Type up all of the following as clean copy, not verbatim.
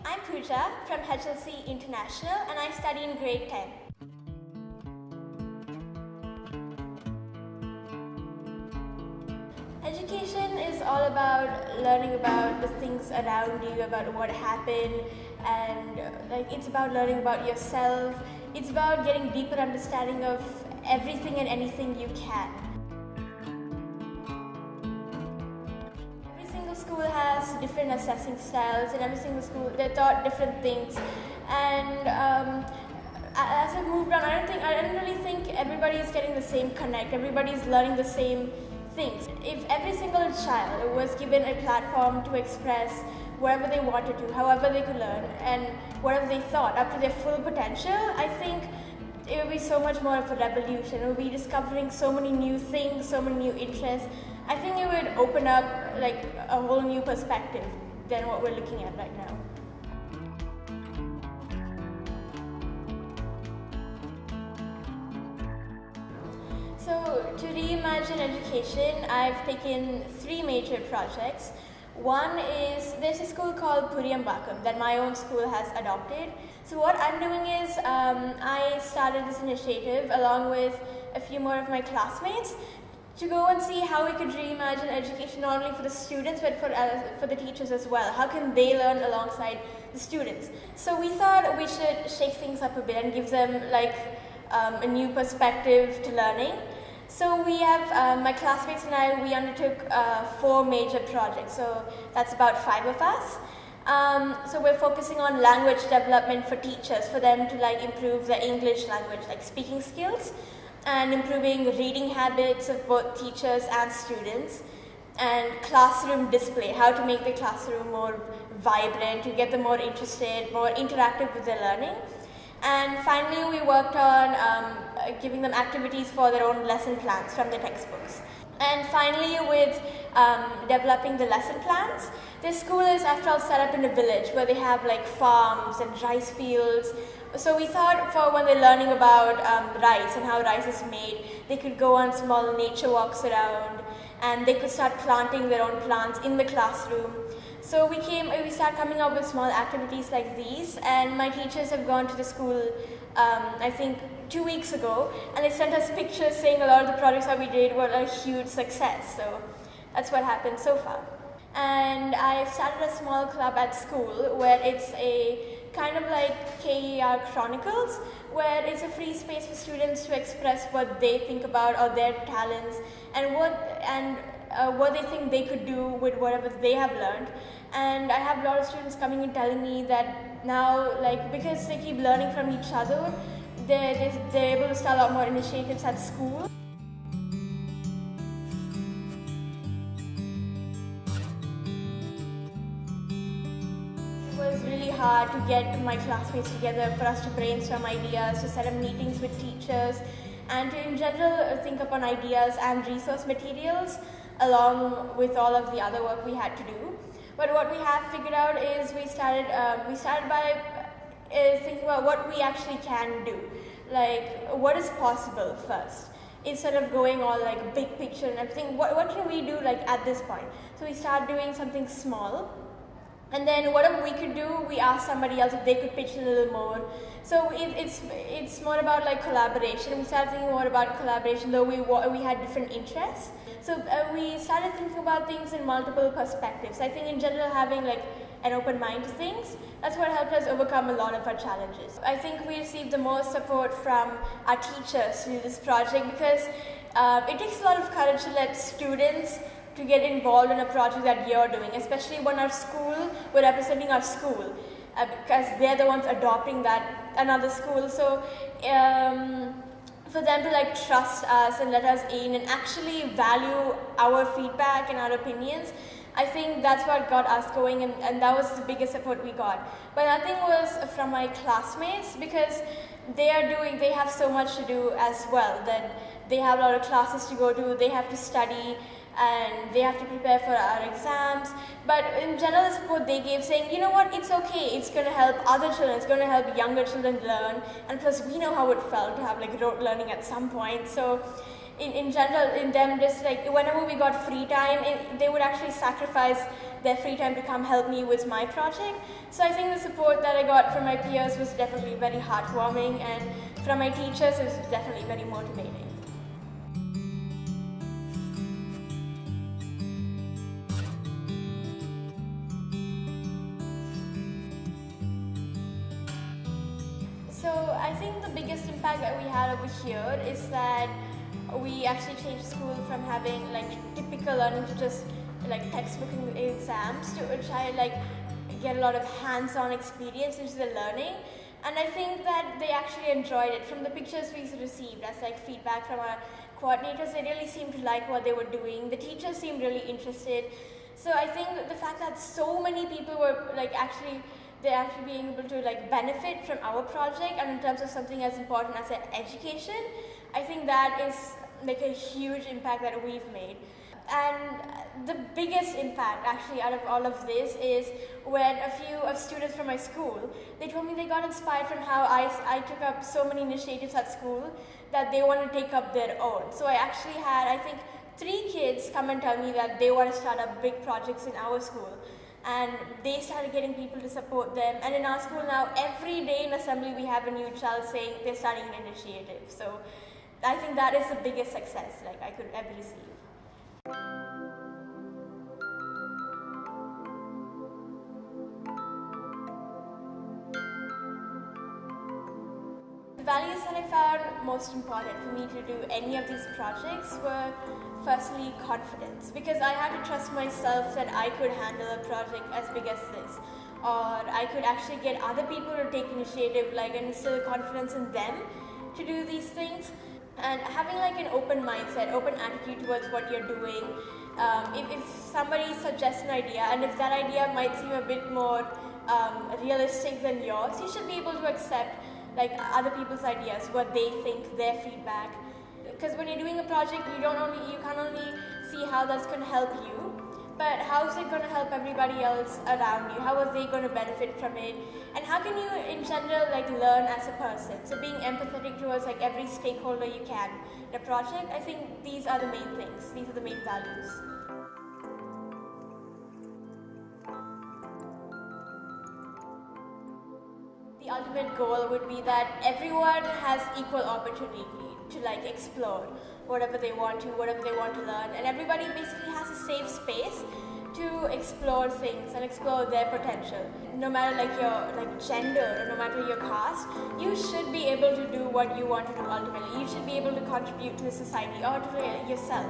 I'm Pooja from HLC International and I study in grade 10. Education is all about learning about the things around you, about what happened, and it's about learning about yourself. It's about getting deeper understanding of everything and anything you can. Every single school has different assessing styles, and every single school they're taught different things. And as I've moved on, I don't really think everybody's getting the same connect. Everybody's learning the same things. If every single child was given a platform to express whatever they wanted to, however they could learn, and whatever they thought up to their full potential, I think it would be so much more of a revolution. It would be discovering so many new things, so many new interests. I think it would open up like a whole new perspective than what we're looking at right now. So to reimagine education, I've taken 3 major projects. One is, there's a school called Puriyambakam that my own school has adopted. So what I'm doing is, I started this initiative along with a few more of my classmates to go and see how we could reimagine education not only for the students but for the teachers as well. How can they learn alongside the students? So we thought we should shake things up a bit and give them a new perspective to learning. So we have, my classmates and I, we undertook 4 major projects. So that's about 5 of us. So we're focusing on language development for teachers, for them to improve their English language, speaking skills, and improving reading habits of both teachers and students, and classroom display, how to make the classroom more vibrant, to get them more interested, more interactive with their learning. And finally, we worked on giving them activities for their own lesson plans from the textbooks. And finally, with developing the lesson plans, this school is, after all, set up in a village where they have farms and rice fields. So we thought for when they're learning about rice and how rice is made, they could go on small nature walks around and they could start planting their own plants in the classroom. So we started coming up with small activities like these, and my teachers have gone to the school, I think 2 weeks ago, and they sent us pictures saying a lot of the projects that we did were a huge success. So that's what happened so far. And I've started a small club at school where it's a kind of like KER Chronicles, where it's a free space for students to express what they think about or their talents and what they think they could do with whatever they have learned. And I have a lot of students coming and telling me that now, because they keep learning from each other, they're able to start a lot more initiatives at school. It was really hard to get my classmates together for us to brainstorm ideas, to set up meetings with teachers, and to in general think upon ideas and resource materials along with all of the other work we had to do. But what we have figured out is we started by thinking about what we actually can do, what is possible first, instead of going all big picture and everything. What can we do at this point? So we started doing something small, and then whatever we could do, we asked somebody else if they could pitch in a little more. So it's more about collaboration. We started thinking more about collaboration, though we had different interests. So we started thinking about things in multiple perspectives. I think in general having an open mind to things, that's what helped us overcome a lot of our challenges. I think we received the most support from our teachers to do this project because it takes a lot of courage to let students to get involved in a project that you're doing, especially when we're representing our school, because they're the ones adopting that another school. So for them to trust us and let us in and actually value our feedback and our opinions, I think that's what got us going, and that was the biggest support we got. But nothing was from my classmates, because they have so much to do as well, that they have a lot of classes to go to, they have to study, and they have to prepare for our exams. But in general, the support they gave, saying, you know what, it's okay, it's going to help other children, it's going to help younger children learn, and plus we know how it felt to have rote learning at some point. So in general, in them, just like whenever we got free time, they would actually sacrifice their free time to come help me with my project. So I think the support that I got from my peers was definitely very heartwarming, and from my teachers it was definitely very motivating. So I think the biggest impact that we had over here is that we actually changed school from having like typical learning to just like textbook exams to try like get a lot of hands-on experience into the learning. And I think that they actually enjoyed it. From the pictures we received as like feedback from our coordinators, they really seemed to like what they were doing. The teachers seemed really interested. So I think that the fact that so many people were like they're actually being able to like benefit from our project, and in terms of something as important as education, I think that is like a huge impact that we've made. And the biggest impact actually out of all of this is when a few of students from my school, they told me they got inspired from how I took up so many initiatives at school that they want to take up their own. So I actually had, I think, 3 kids come and tell me that they want to start up big projects in our school. And they started getting people to support them. And in our school now, every day in assembly we have a new child saying they're starting an initiative. So I think that is the biggest success like I could ever receive. The values that I found most important for me to do any of these projects were firstly confidence, because I had to trust myself that I could handle a project as big as this, or I could actually get other people to take initiative, like, and instill confidence in them to do these things. And having like an open mindset, open attitude towards what you're doing. If somebody suggests an idea, and if that idea might seem a bit more realistic than yours, you should be able to accept like other people's ideas, what they think, their feedback. Because when you're doing a project, you can't only see how that's going to help you, but how is it going to help everybody else around you? How are they going to benefit from it? And how can you, in general, like learn as a person? So being empathetic towards like every stakeholder you can in a project, I think these are the main things. These are the main values. The ultimate goal would be that everyone has equal opportunity to like explore whatever they want to learn, and everybody basically has a safe space to explore things and explore their potential. No matter like your like gender or no matter your caste, you should be able to do what you want to do ultimately. You should be able to contribute to the society or to yourself.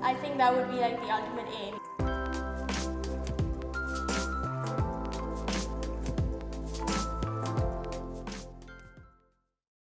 I think that would be like the ultimate aim.